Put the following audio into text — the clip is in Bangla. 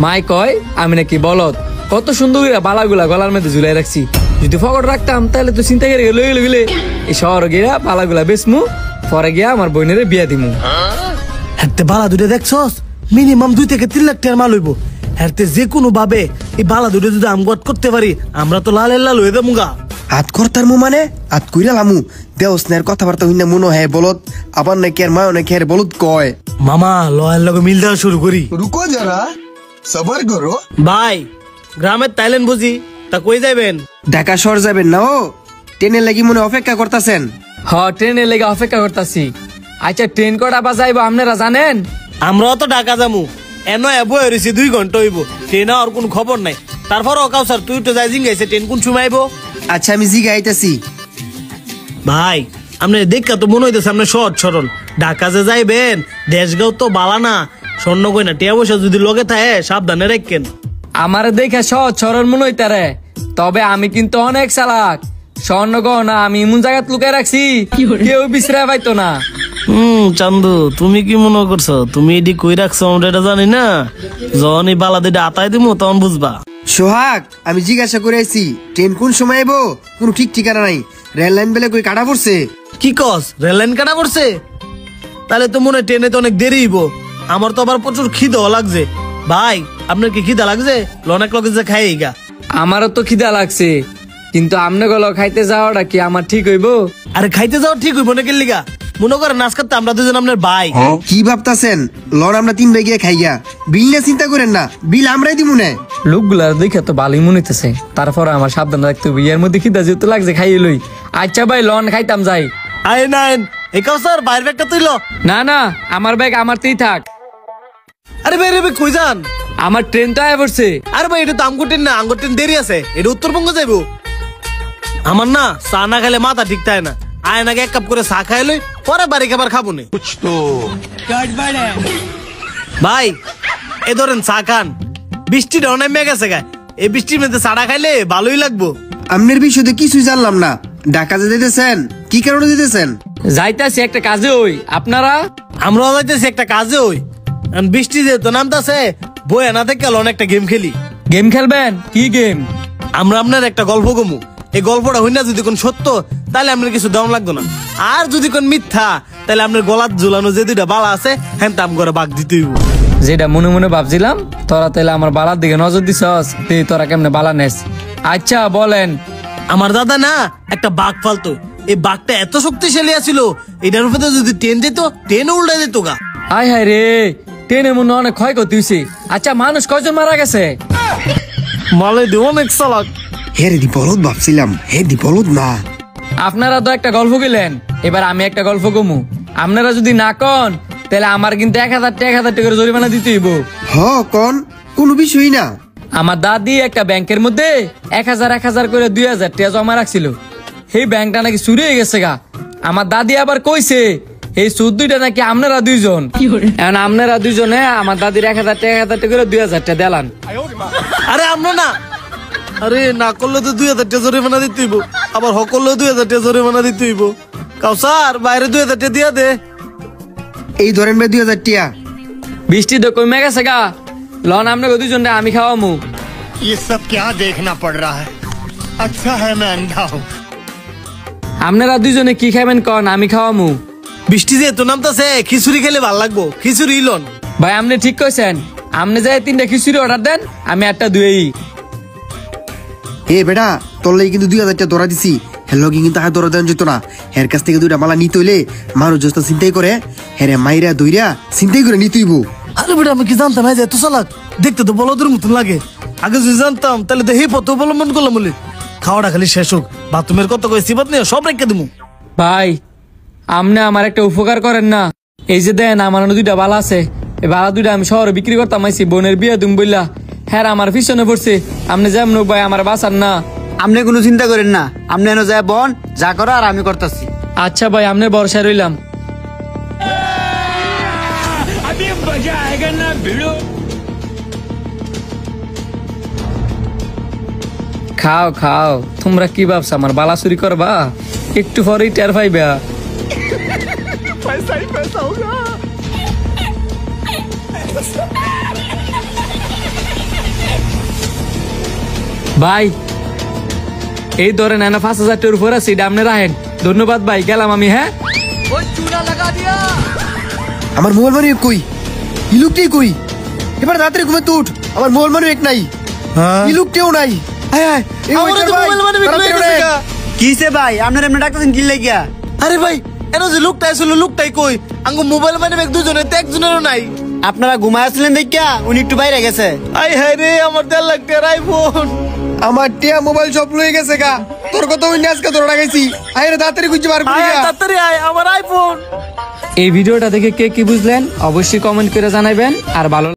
মাই কয় আমি নাকি বলদ, কত সুন্দর বালাগুলা গলার মধ্যে ঝুলাই রাখছি। যদি ফকট রাখতাম তাহলে তো চিন্তা করে গেলে এই শহর গিয়া বালাগুলা বেচমু, পরে গিয়া আমার বোনের বিয়া দিমু। হাতে বালা দুটো দেখছস, মিনিমাম 2 থেকে 3 লাখ টাকার মাল হইব। হাতে যে কোনো ভাবে এই বালা দুটো যদি আমগত করতে পারি, আমরা তো লাল লাল হয়ে দেবো গা। হাত করতার মু মানে হাত কইরা লামু দেওসনের কথাবার্তা হইনা মনে হয় বলদ, আবার নাকি আর মাও নাকি আর বলদ কয়। মামা লয়ের লগে মিল দেওয়া শুরু করি। রুকো যারা, সবার করো। ভাই গ্রামের তাইলেন বুঝি, তা কই যাবেন? ঢাকা শহর যাবেন না? ও ট্রেনের লাগি মনে অপেক্ষা করতেছেন? হ, ট্রেনের লেগে অপেক্ষা করতেছি। আচ্ছা ট্রেন কটা বাজাইবো আপনারা জানেন? আমরা তো ঢাকা যামু, এনো এবো হইছি 2 ঘন্টা হইব, ট্রেন আর কোন খবর নাই। তারপর অকাও স্যার তুই তো যাই জিঙ্গাইছে ট্রেন কোন সময় আইবো? আচ্ছা আমি জিগা আইতাছি। ভাই আপনি দেখা তো মনে হইতেছে আপনি সহজ সরল। ঢাকা যে যাইবেন, দেশগাঁও তো বালা না, স্বর্ণ কই না টিয়া পয়সা যদি লগে থাকে সাবধানে রাখেন। আমার দেখে সহজ সরল মনে হইতারে, তবে আমি কিন্তু অনেক চালাক। স্বর্ণ গহনা আমি এমন জায়গায় লুকাই রাখছি কেউ বিশ্রায় পাইতো না। চান্দু তুমি কি মনে করছো তুমি এটি কই রাখছো আমরা এটা জানি না? যখন এই বালা দুইটা আতাই দিমু তখন বুঝবা। সোহাগ আমি জিজ্ঞাসা করে আইছি ট্রেন কোন সময় আইবো, কোনো ঠিক ঠিকানা নাই। রেল লাইন বেলে কই কাটা পড়ছে? কি কস, রেল লাইন কাটা পড়ছে? তাহলে তো মনে ট্রেনে তো অনেক দেরি হইব। আমার তো আবার প্রচুর খিদাও লাগছে। ভাই আপনার কি খিদা লাগছে? অনেক লগে যে খাই গা। আমারও তো খিদা লাগছে, কিন্তু আমনে গেল খাইতে যাওয়াটা কি আমার ঠিক হইব? আরে খাইতে যাওয়া ঠিক হইব না কেলিগা? মনে করেন নাচ করতে আমরা দুজন আপনার ভাই। কি ভাবতাছেন? লন আমরা 3 ভাই গিয়ে খাইয়া বিল না চিন্তা করেন না, বিল আমরাই দিব না। লোকগুলার দেখে তো ভালোই মনে হইতেছে, তারপর আমার সাবধান রাখতে হবে। এর মধ্যে খিদা যেহেতু লাগছে খাইয়ে লই। আচ্ছা ভাই লন খাইতাম যাই। আয় নাইন একাও স্যার বাইরের ব্যাগটা তুইল। না না, আমার ব্যাগ আমারতেই থাক। আরে ভাই রে ভাই কই যান? আমার ট্রেন তো আয় পড়ছে। আরে ভাই এটা তো আমগো ট্রেন না, আমগো ট্রেন দেরি আছে, এটা উত্তরবঙ্গ যাইবো। আমার না চা না খাইলে মাথা ঠিক থাকে না। আয় নাকি 1 কাপ করে চা খাই লই, পরে বাড়ি খাবার খাবো নি। ভাই এ ধরেন চা খান, বৃষ্টিটা অনেক মেঘ আছে গায়ে, এই বৃষ্টির মধ্যে চাটা খাইলে ভালোই লাগবো। আমনের বিষয়ে কিছুই জানলাম না। ঢাকা যে যেতেছেন কি কারণে যেতেছেন? যাইতাছি একটা কাজে ওই। আপনারা? আমরাও যাইতেছি একটা কাজে ওই। বৃষ্টি যেহেতু নামতাছে বই না থেকে অনেকটা গেম খেলি। গেম খেলবেন? কি গেম? আমরা আপনার একটা গল্প গমু, এই গল্পটা হই না যদি কোন সত্য তাহলে আপনার কিছু দাম লাগতো না, আর যদি কোন মিথ্যা তাহলে আপনার গলাত ঝুলানো যে 2টা বালা আছে হ্যাঁ দাম করে বাঘ দিতে হইব। যেটা মনে মনে ভাবছিলাম, তোরা তাইলে আমার বালার দিকে নজর দিছস, তোরা কেমনে বালা নেস? আচ্ছা বলেন। আমার দাদা না একটা বাঘ ফালতো, এই বাঘটা এত শক্তিশালী আছিল এটার উপরে যদি ট্রেন যেত ট্রেন উল্টে যেত গা। আয় হায় রে, ট্রেনে মনে অনেক ক্ষয়ক্ষতি হয়েছে। আচ্ছা মানুষ কয়জন মারা গেছে? মালে দি অনেক চালাক। হে রে দি বলদ ভাবছিলাম, হে দি বলদ না। আপনারা তো একটা গল্প গেলেন, এবার আমি একটা গল্প কমু। আপনারা যদি না কন তাহলে আমার কিন্তু 1000 টাকা করে জরিমানা দিতে হইব। হ কন, কোনো বিষয় না। আমার দাদি একটা ব্যাংকের মধ্যে 1000 করে 2000 টাকা জমা রাখছিল। সেই ব্যাংকটা নাকি চুরি হয়ে গেছে গা। আমার দাদি আবার কইছে এই সুদ দুইটা নাকি আপনারা 2 জন। এখন আপনারা 2 জনে আমার দাদির 1000 টাকা করে 2000 টাকা দেলান। আরে আমরা না, আরে না করলে তো 2000 টাকা জরিমানা দিতে হইব, আবার হ করলে 2000 টাকা জরিমানা দিতে হইব। কাউসার বাইরে 2000 টাকা দিয়া দে। এই ধরেন ভাই 2000 টাকা। বৃষ্টি তো কমে গেছে গা, লন আপনাকে 2 জনে আমি খাওয়ামু। ये सब क्या देखना पड़ रहा है? अच्छा है मैं अंधा हूँ। আপনারা 2 জনে কি খাবেন কন, আমি খাওয়ামু। বৃষ্টি যেহেতু নামতাছে খিচুড়ি খেলে ভাল লাগবো, খিচুড়ি লন। ভাই আপনি ঠিক কইছেন, আপনি যাই 3টা খিচুড়ি অর্ডার দেন, আমি একটা দুই। এ বেটা তোর লাগি কিন্তু 2000 টাকা ধরা দিছি, হের লগে কিন্তু আর ধরা দেন যেত না। হের কাছ থেকে 2টা মালা নিতে হইলে মানুষ যস্তা চিন্তাই করে, হেরে মাইরা দইরা চিন্তাই করে নিতে হইব। আরে বেটা আমি কি জানতাম যে এত চালাক? দেখতে তো বলদের মতন লাগে। আগে যদি জানতাম তাহলে তো এই পথ অবলম্বন করলাম বলে। খাওয়াটা খালি শেষ হোক, বাথরুমের কত কই সিবাত নিয়ে সব রেখে দিমু। ভাই আপনি আমার একটা উপকার করেন না। এই যে দেন আমার 2টা বালা আছে, এই বালা 2টা আমি শহরে বিক্রি করতাম আইছি, বোনের বিয়ে দুম বললা। হ্যাঁ আমার পিছনে পড়ছে, আপনি যেমন ভাই আমার বাঁচান না। আপনি কোনো চিন্তা করেন না, আপনি এনে যায় বন যা করো আর আমি করতেছি। আচ্ছা ভাই আপনার ভরসায় রইলাম। খাও খাও, তোমরা কি ভাবছো আমার বালা চুরি করবা? একটু পরেই টের পাইবা। पैसा ही पैसा होगा। ভাই এই ধরেন এনে 5,000 টাকার উপর আছে, এটা আপনি রাখেন। ধন্যবাদ ভাই, গেলাম আমি। হ্যাঁ আমার মোবাইল মানি কই? ই লোকটাই কই? এবার রাত্রে ঘুমে তো উঠ, আমার মোবাইল মানি এক নাই, ই লোকটাও নাই। আয় আয়, এই আমারও ওইটার তো ভাই, মোবাইল মানে বিক্রি হয়ে তাড়াতাড়ি গেছে ওঠেন। গা। কিসে ভাই আপনার এমনি ডাকতেছেন কি লাগিয়া? আরে ভাই এনো যে লোকটা আসলে লোকটাই কই? আঙ্গো মোবাইল মানে ব্যাগ দুজনের তো একজনেরও নাই। আপনারা ঘুমায় আসলেন দেখিয়া উনি একটু বাইরে গেছে। আই হায় রে, আমার 1.5 লাখ টাকার আইফোন। আমার টিয়া মোবাইল সব লয়ে গেছে গা। তোর কথা ওই আজকে তোর ডাকাইছি। আয় রে তাড়াতাড়ি খুঁজে বার করি আয় গা। তাড়াতাড়ি আয়, আমার আইফোন। এই ভিডিওটা দেখে কে কি বুঝলেন অবশ্যই কমেন্ট করে জানাবেন। আর ভালো